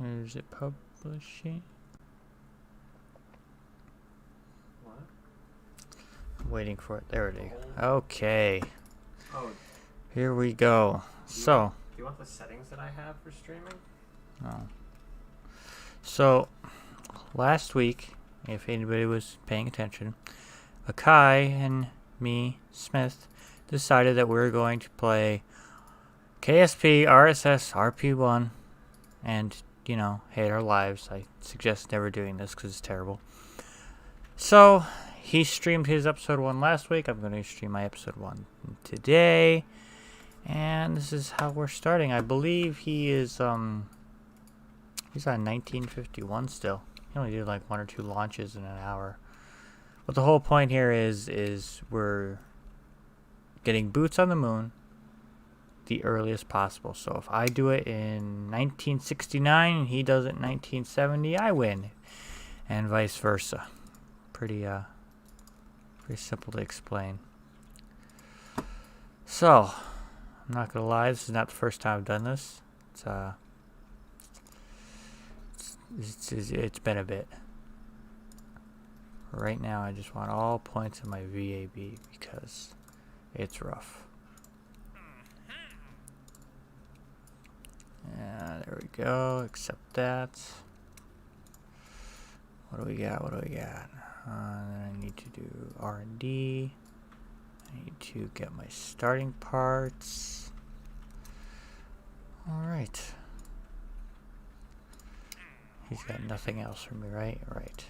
Is it publishing? What? I'm waiting for it. There it is. Okay. Oh. Here we go. So. Do you want the settings that I have for streaming? No. So, last week, if anybody was paying attention, Akai and me, Smith, decided that we were going to play KSP, RSS, RP-1, and, you know, hate our lives. I suggest never doing this because it's terrible. So, he streamed his episode 1 last week. I'm going to stream my episode 1 today. And this is how we're starting. I believe he is, he's on 1951 still. He only did like 1 or 2 launches in an hour. But the whole point here is we're getting boots on the moon the earliest possible. So if I do it in 1969 and he does it in 1970, I win. And vice versa. Pretty simple to explain. So, I'm not gonna lie, this is not the first time I've done this. It's been a bit. Right now, I just want all points in my VAB because it's rough. Yeah, there we go. Accept that. What do we got? What do we got? Then I need to do R&D. I need to get my starting parts. Alright. He's got nothing else for me, right? Right.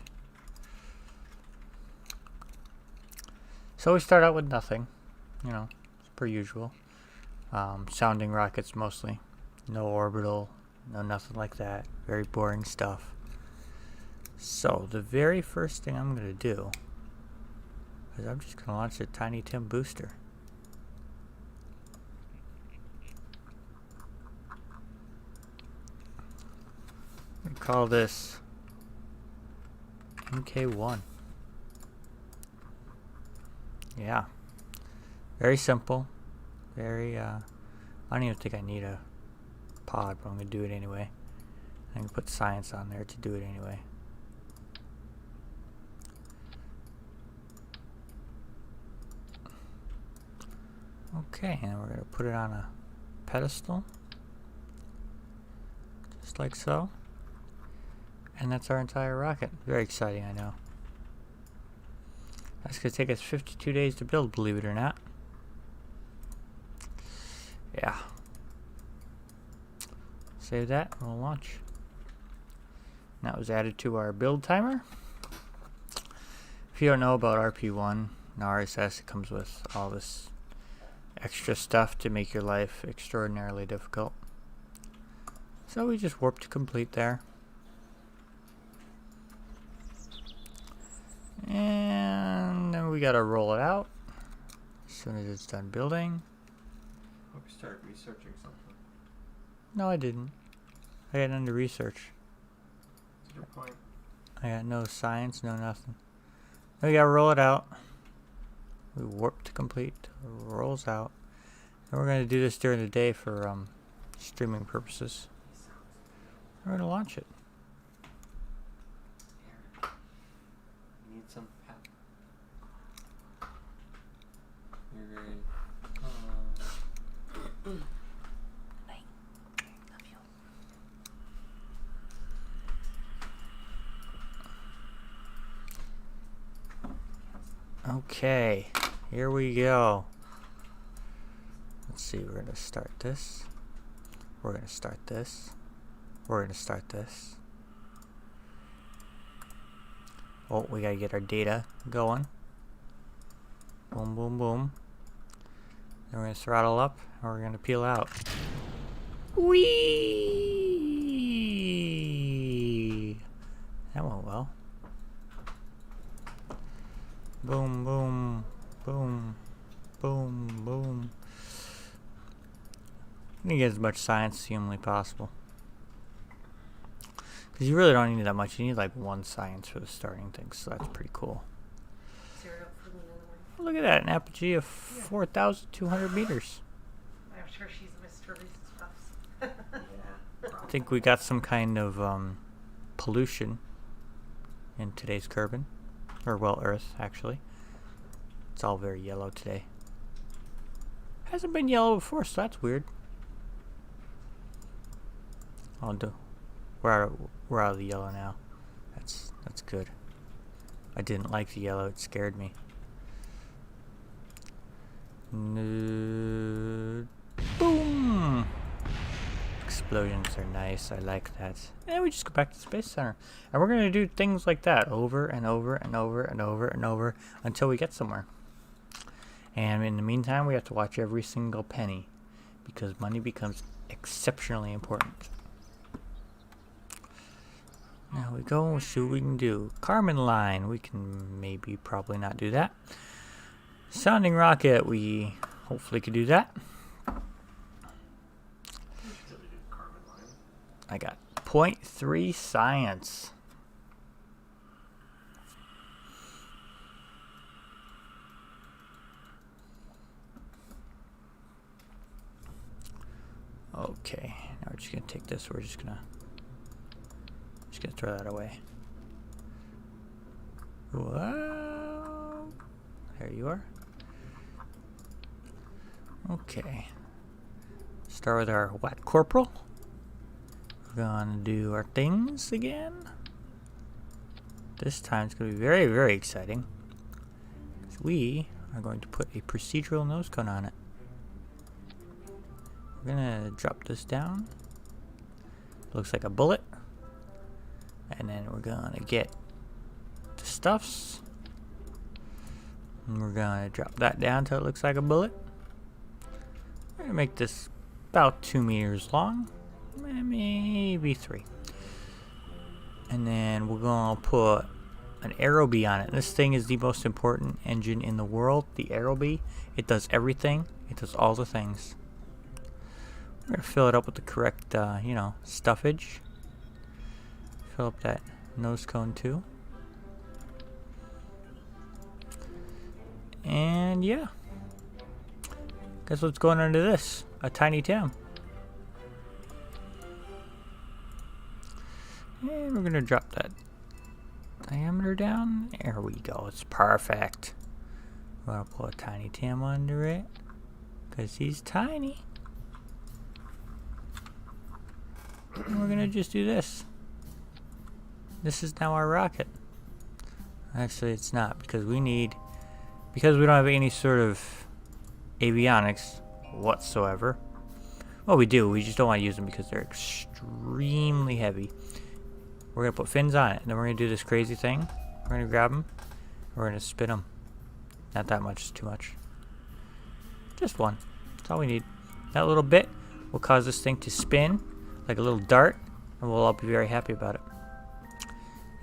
So we start out with nothing. You know, per usual. Sounding rockets mostly. No orbital. No nothing like that. Very boring stuff. So the very first thing I'm going to do is I'm just going to launch a Tiny Tim booster. We call this MK1. Yeah. Very simple. Very, I don't even think I need a pod, but I'm going to do it anyway. I can put science on there to do it anyway. Okay, and we're going to put it on a pedestal. Just like so. And that's our entire rocket. Very exciting, I know. That's going to take us 52 days to build, believe it or not. Yeah. Save that, and we'll launch. And that was added to our build timer. If you don't know about RP-1 and RSS, it comes with all this extra stuff to make your life extraordinarily difficult. So we just warp to complete there. And then we gotta roll it out as soon as it's done building. Hope you start researching something. No, I didn't. I got none to research. That's a good point. I got no science, no nothing. Then we gotta roll it out. We warp to complete. Rolls out. And we're gonna do this during the day for streaming purposes. We're gonna launch it. You need some pep. You're very. Okay, here we go. Let's see, we're gonna start this. We're gonna start this. We're gonna start this. Oh, we gotta get our data going. Boom, boom, boom. Then we're gonna throttle up and we're gonna peel out. Whee! That went well. Boom, boom, boom, boom, boom. I need to get as much science as humanly possible. Because you really don't need that much. You need like 1 science for the starting thing, so that's pretty cool. Look at that, an apogee of 4,200 meters. I'm sure she's missed her recent stuff. Yeah. think we got some kind of pollution in today's Kerbal. Or, well, Earth, actually. It's all very yellow today. Hasn't been yellow before, so that's weird. We're out of the yellow now. That's good. I didn't like the yellow, it scared me. Boom! Explosions are nice, I like that. And we just go back to the Space Center. And we're gonna do things like that over and over and over and over and over until we get somewhere. And in the meantime, we have to watch every single penny because money becomes exceptionally important. Now we go, see what we can do. Kármán line, we can maybe, probably not do that. Sounding rocket, we hopefully could do that. I got 0.3 science. Okay, now we're just gonna take this. We're just gonna throw that away. Whoa. There you are. Okay. Start with our Wat Corporal. We're gonna do our things again. This time it's gonna be very, very exciting. We are going to put a procedural nose cone on it. We're gonna drop this down. Looks like a bullet. And then we're gonna get the stuffs. And we're gonna drop that down until it looks like a bullet. We're gonna make this about 2 meters long. Maybe 3. And then we're gonna put an Aerobee on it. This thing is the most important engine in the world. The Aerobee. It does everything. It does all the things. We're gonna fill it up with the correct, stuffage. Fill up that nose cone too. And yeah. Guess what's going under this? A tiny Tim. And we're gonna drop that diameter down. There we go. It's perfect. We're gonna put a tiny Tim under it. Because he's tiny. And we're gonna just do this. This is now our rocket. Actually, it's not because we don't have any sort of avionics whatsoever. Well, we do. We just don't want to use them because they're extremely heavy. We're gonna put fins on it, and then we're gonna do this crazy thing. We're gonna grab them. We're gonna spin them. Not that much. It's too much. Just one. That's all we need. That little bit will cause this thing to spin like a little dart, and we'll all be very happy about it.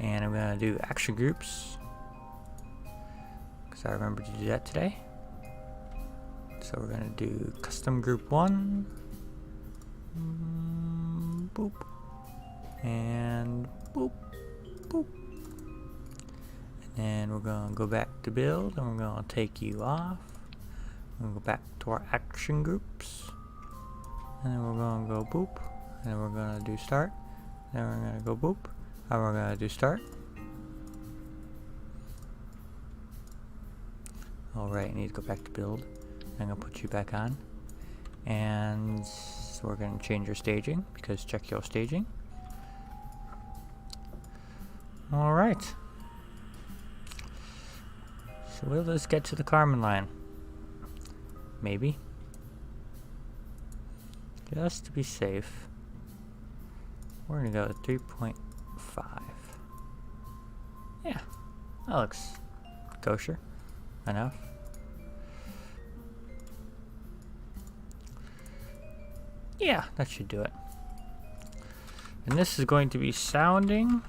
And I'm gonna do action groups because I remembered to do that today. So we're gonna do custom group 1, boop, and boop, boop. And then we're gonna go back to build, and we're gonna take you off. We're gonna go back to our action groups, and then we're gonna go boop, and then we're gonna do start. Then we're gonna go boop. And we're gonna do start. Alright, I need to go back to build. I'm gonna put you back on. And so we're gonna change your staging because check your staging. Alright. So will this get to the Kármán line? Maybe. Just to be safe. We're gonna go with 3.5. Yeah, that looks kosher enough. Yeah, that should do it. And this is going to be sounding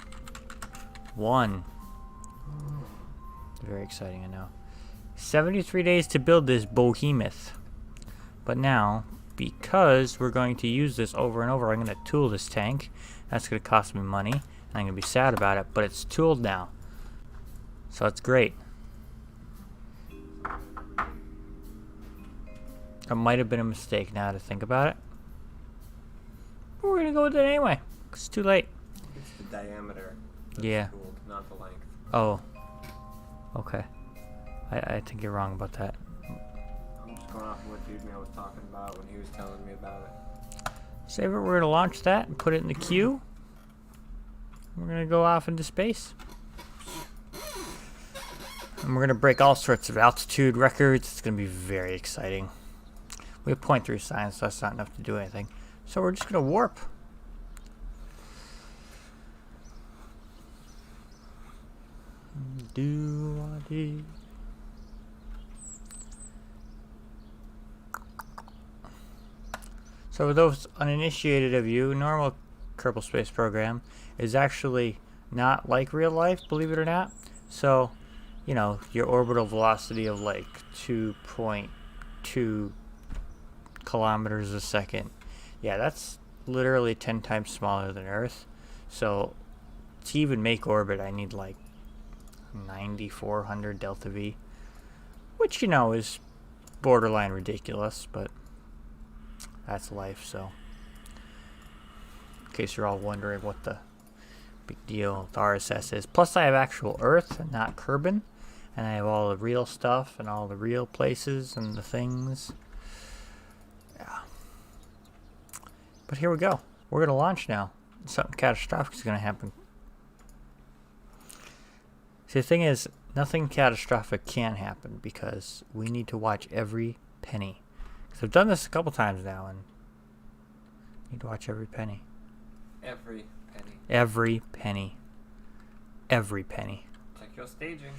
1. Very exciting, I know. 73 days to build this behemoth. But now, because we're going to use this over and over, I'm going to tool this tank. That's going to cost me money, and I'm going to be sad about it, but it's tooled now. So that's great. That might have been a mistake now to think about it. We're gonna go with it anyway. It's too late. It's the diameter. That's Yeah. cool, not the length. Oh. Okay. I think you're wrong about that. I'm just going off of what Dude Man was talking about when he was telling me about it. Save it. We're gonna launch that and put it in the queue. We're gonna go off into space. And we're gonna break all sorts of altitude records. It's gonna be very exciting. We have 0.3 science, so that's not enough to do anything. So we're just gonna warp. Do-a-dee. So for those uninitiated of you, normal Kerbal Space Program is actually not like real life, believe it or not. So, you know, your orbital velocity of like 2.2 kilometers a second. Yeah, that's literally 10 times smaller than Earth. So to even make orbit, I need like 9,400 delta V, which, you know, is borderline ridiculous, but that's life. So in case you're all wondering what the big deal with RSS is. Plus I have actual Earth and not Kerbin, and I have all the real stuff and all the real places and the things. Yeah. But here we go. We're gonna launch now. Something catastrophic is gonna happen. See, the thing is, nothing catastrophic can happen because we need to watch every penny. Because I've done this a couple times now, and need to watch every penny. Every penny. Every penny. Every penny. Check your staging.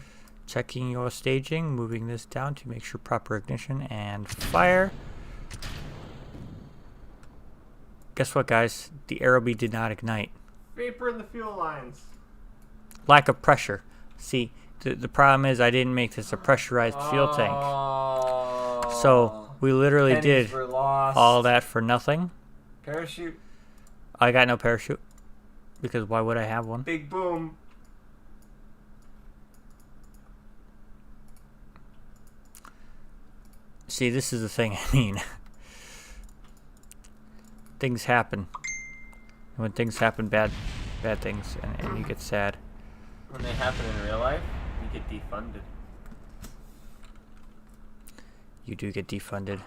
Checking your staging, moving this down to make sure proper ignition and fire. Guess what, guys? The Aerobee did not ignite. Vapor in the fuel lines. Lack of pressure. See, the problem is I didn't make this a pressurized fuel tank. So we literally Pennies did were lost. all that for nothing. Parachute. I got no parachute. Because why would I have one? Big boom. See, this is the thing I mean. Things happen. And when things happen, bad things, and you get sad. When they happen in real life, you get defunded. You do get defunded.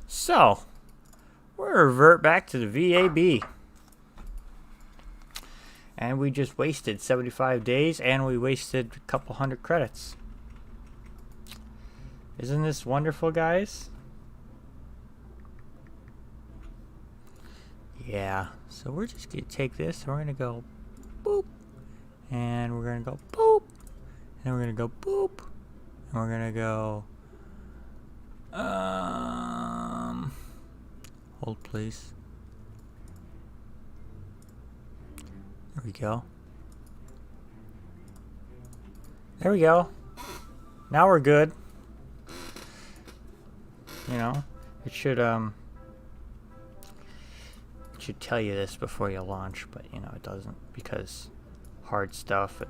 So, we'll revert back to the VAB. And we just wasted 75 days, and we wasted a couple hundred credits. Isn't this wonderful, guys? Yeah. So we're just going to take this, and we're going to go boop. And we're going to go boop. And we're going to go boop. And we're going to go... hold, please. There we go. There we go. Now we're good. You know, it should tell you this before you launch, but you know it doesn't, because hard stuff and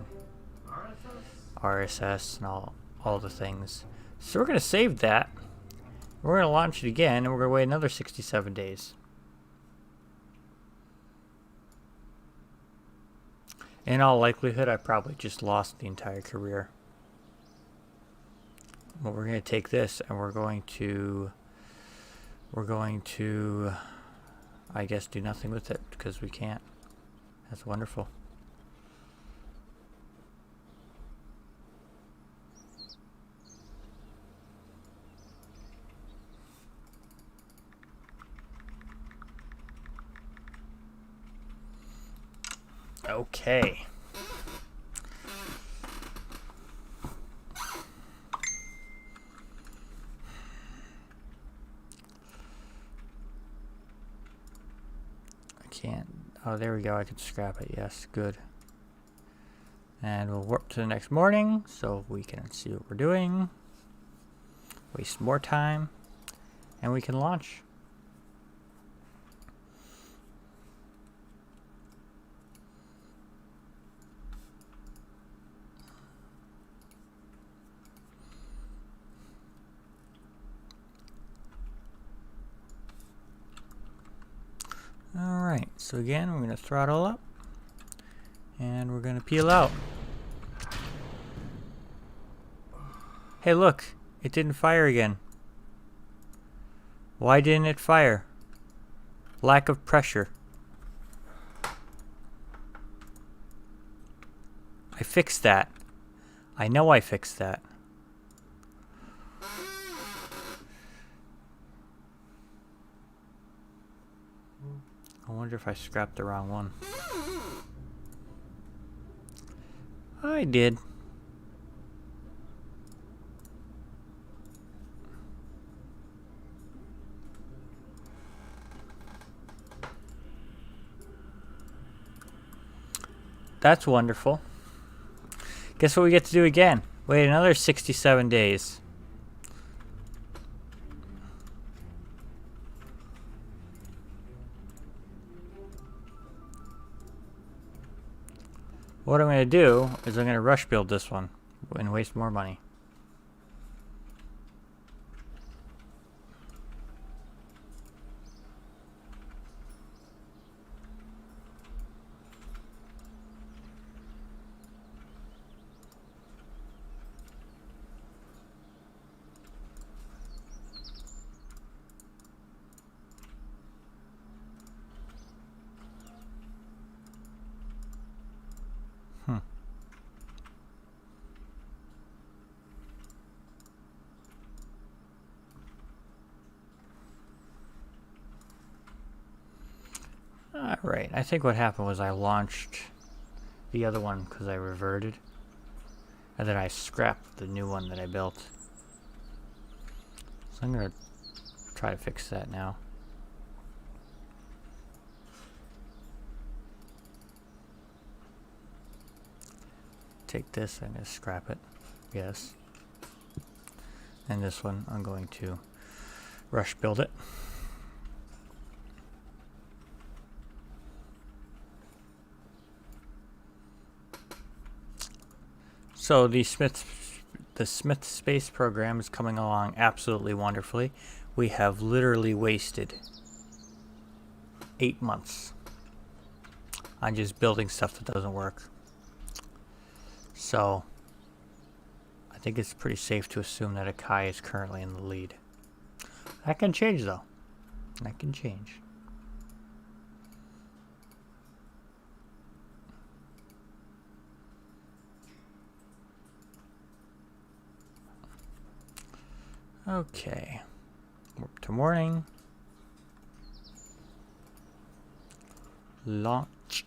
RSS and all the things. So we're gonna save that. We're gonna launch it again, and we're gonna wait another 67 days. In all likelihood, I probably just lost the entire career. But we're going to take this and we're going to, I guess, do nothing with it because we can't. That's wonderful. Okay. Can't. Oh, there we go. I can scrap it. Yes, good. And we'll warp to the next morning so we can see what we're doing. Waste more time. And we can launch. Alright, so again, we're going to throttle up. And we're going to peel out. Hey, look. It didn't fire again. Why didn't it fire? Lack of pressure. I fixed that. I know I fixed that. I wonder if I scrapped the wrong one. I did. That's wonderful. Guess what we get to do again? Wait another 67 days. What I'm going to do is I'm going to rush build this one and waste more money. Alright, I think what happened was I launched the other one because I reverted. And then I scrapped the new one that I built. So I'm going to try to fix that now. Take this, I'm going to scrap it. Yes. And this one, I'm going to rush build it. So the Smith Space program is coming along absolutely wonderfully. We have literally wasted 8 months on just building stuff that doesn't work. So I think it's pretty safe to assume that Akai is currently in the lead. That can change though. That can change. Okay, warp to morning. Launch.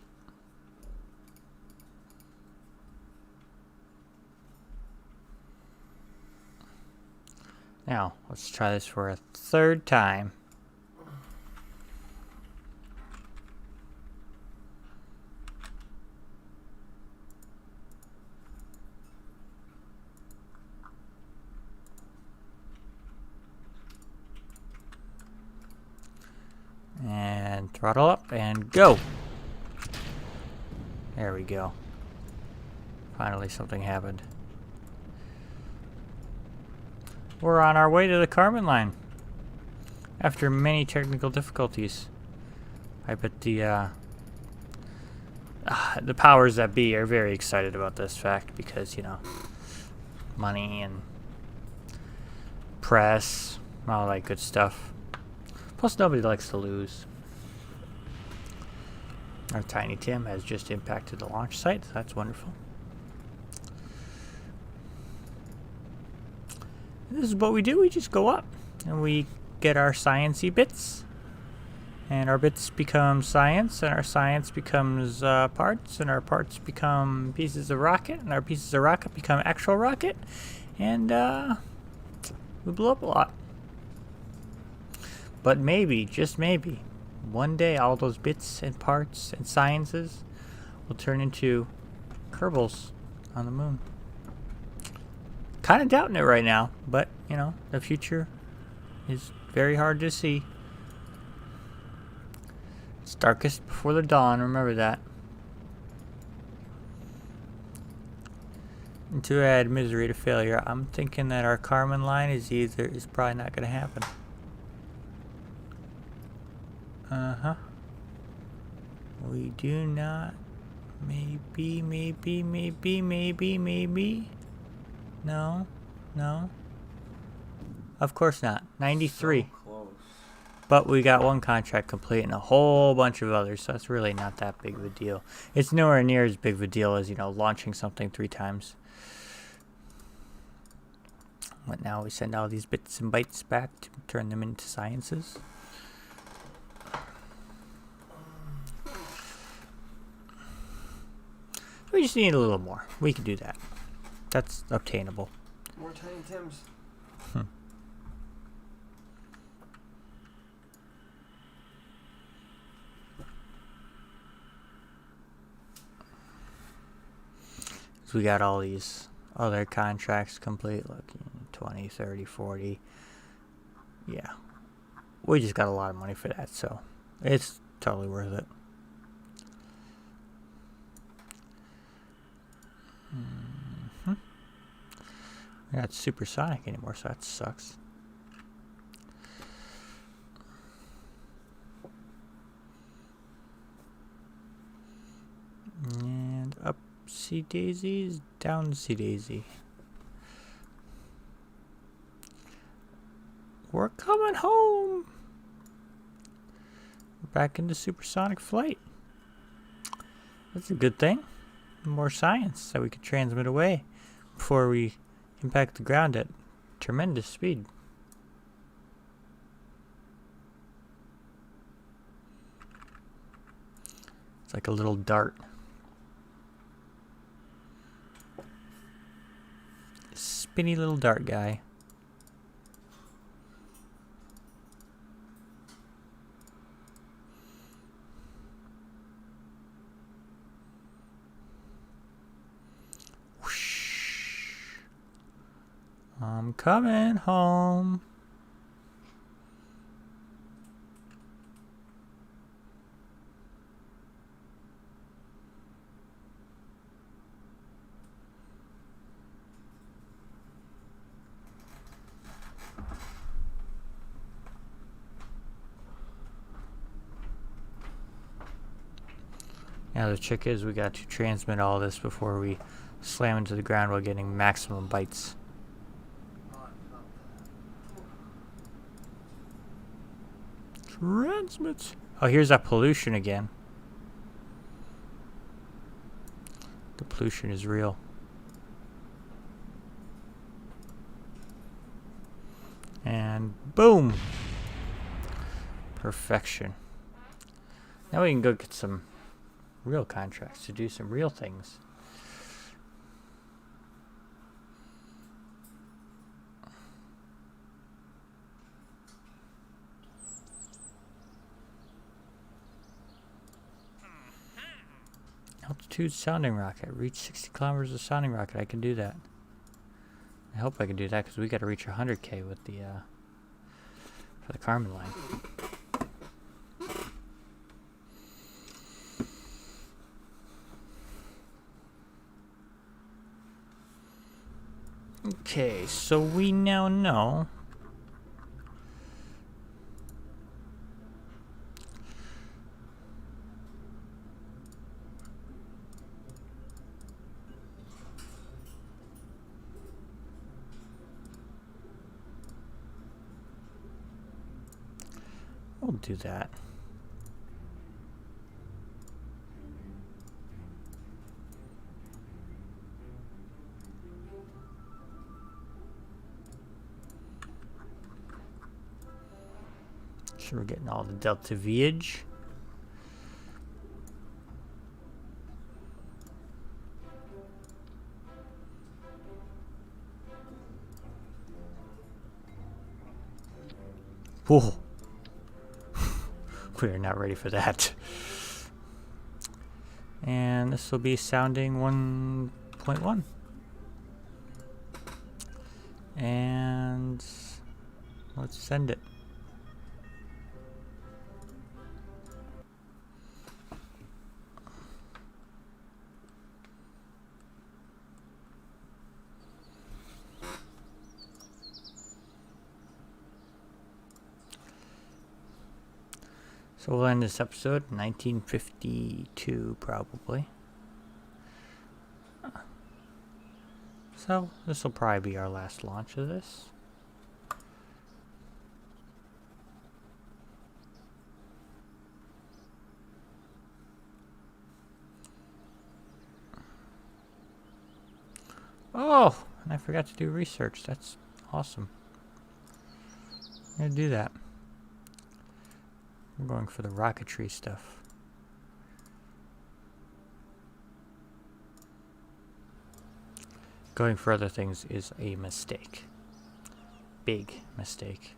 Now, let's try this for a third time. And throttle up and go. There we go. Finally something happened. We're on our way to the Kármán line. After many technical difficulties. I bet the powers that be are very excited about this fact because, you know, money and press, all that good stuff. Plus, nobody likes to lose. Our Tiny Tim has just impacted the launch site. So that's wonderful. And this is what we do. We just go up. And we get our sciencey bits. And our bits become science. And our science becomes parts. And our parts become pieces of rocket. And our pieces of rocket become actual rocket. And we blow up a lot. But maybe, just maybe, one day all those bits and parts and sciences will turn into Kerbals on the moon. Kind of doubting it right now, but, you know, the future is very hard to see. It's darkest before the dawn, remember that. And to add misery to failure, I'm thinking that our Kármán line is probably not going to happen. Uh-huh. We do not. Maybe. No. Of course not. 93. So close. But we got one contract complete and a whole bunch of others, so it's really not that big of a deal. It's nowhere near as big of a deal as, launching something 3 times. But now we send all these bits and bytes back to turn them into sciences. We just need a little more. We can do that. That's obtainable. More Tiny Tims. So we got all these other contracts complete. Look, 20, 30, 40. Yeah. We just got a lot of money for that, so it's totally worth it. We're not supersonic anymore, so that sucks. And up see daisies, down see daisy. We're coming home. We're back into supersonic flight. That's a good thing. More science that we could transmit away before we impact the ground at tremendous speed. It's like a little dart. Spinny little dart guy. I'm coming home. Now the trick is we got to transmit all this before we slam into the ground while getting maximum bytes. Transmits. Oh, here's that pollution again. The pollution is real. And boom. Perfection. Now we can go get some real contracts to do some real things. Altitude sounding rocket. Reach 60 kilometers of sounding rocket. I can do that. I hope I can do that because we got to reach 100K with the for the Kármán line. Okay, so we now know we'll do that. So we're getting all the Delta V'age. Whoa. We are not ready for that. And this will be sounding 1.1. And let's send it. So So we'll end this episode 1952 probably. So this will probably be our last launch of this. Oh, and I forgot to do research. That's awesome. I'm gonna do that. I'm going for the rocketry stuff. Going for other things is a mistake. Big mistake.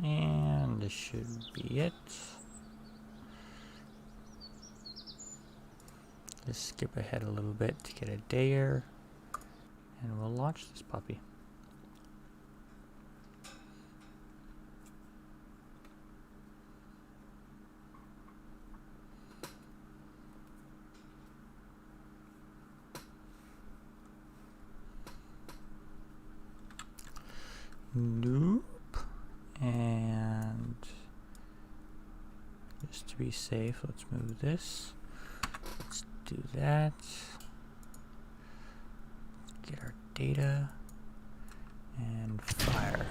And this should be it. Just skip ahead a little bit to get a dare, and we'll launch this puppy. Nope. And just to be safe, let's move this. Let's do that. Get our data and fire.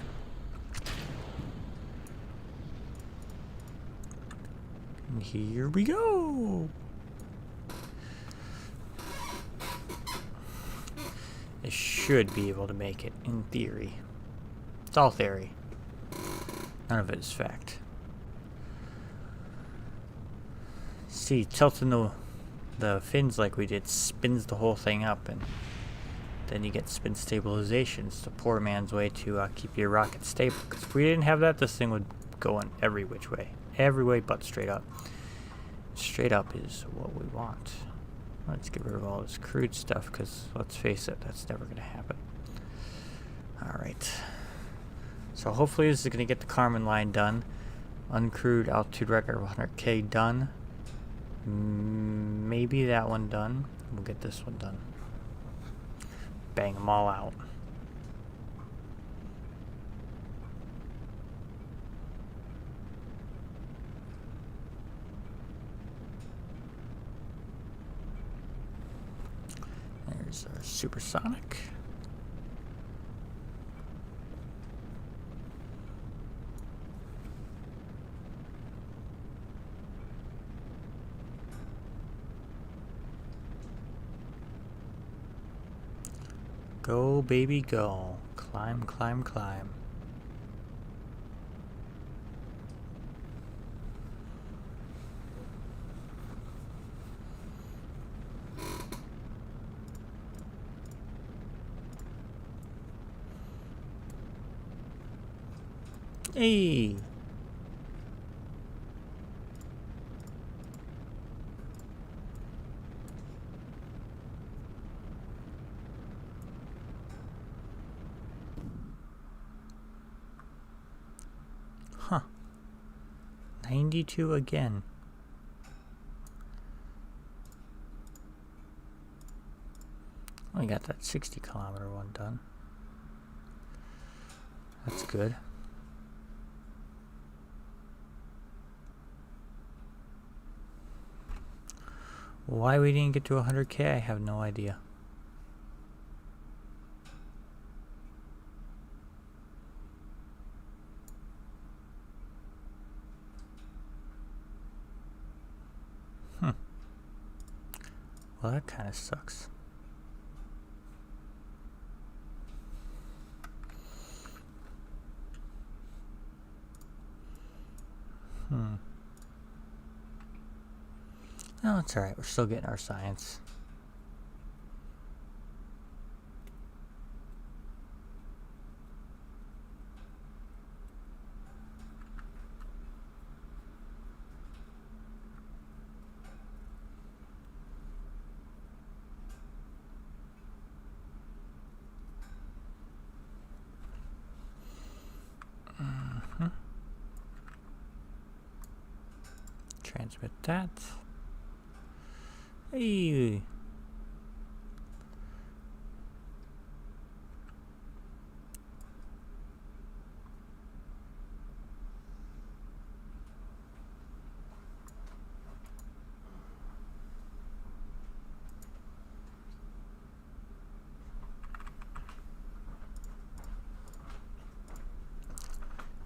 And here we go. It should be able to make it in theory. It's all theory. None of it is fact. See, tilting the fins like we did spins the whole thing up, and then you get spin stabilization. It's the poor man's way to keep your rocket stable. Because if we didn't have that, this thing would go in every which way. Every way but straight up. Straight up is what we want. Let's get rid of all this crude stuff, because let's face it, that's never going to happen. Alright. So hopefully this is going to get the Kármán line done. Uncrewed altitude record of 100K done. Maybe that one done. We'll get this one done. Bang them all out. There's our supersonic. Go, baby, go. Climb, climb, climb. Hey! Huh. 92 again. We got that 60-kilometer one done. That's good. Why we didn't get to 100K, I have no idea. Well, that kind of sucks. No, it's alright. We're still getting our science. Transmit that. Hey.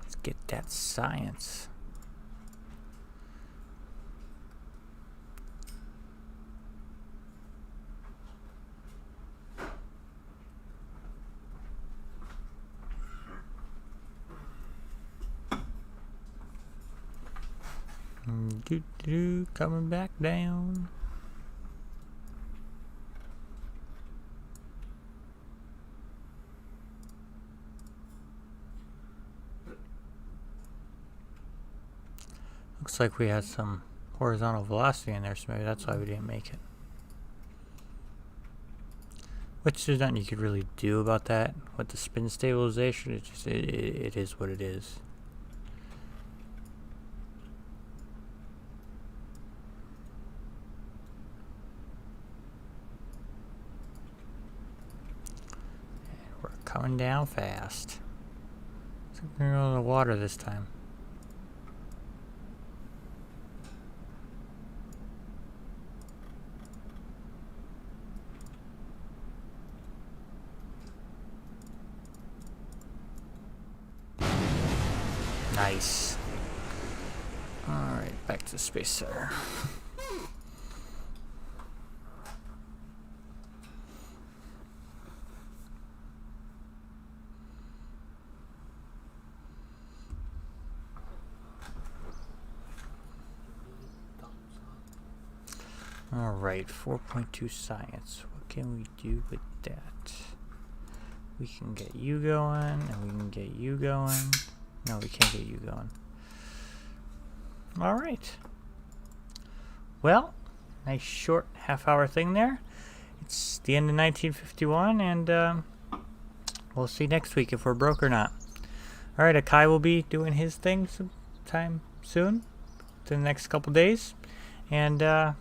Let's get that science. Coming back down. Looks like we had some horizontal velocity in there, so maybe that's why we didn't make it. Which there's nothing you could really do about that with the spin stabilization. It's just it is what it is. Coming down fast. Looks like we're going to the water this time. Nice. Alright, back to the Space Center. Alright, 4.2 science. What can we do with that? We can get you going, and we can get you going. No, we can't get you going. Alright. Well, nice short half-hour thing there. It's the end of 1951, and we'll see next week if we're broke or not. Alright, Akai will be doing his thing sometime soon, in the next couple days. And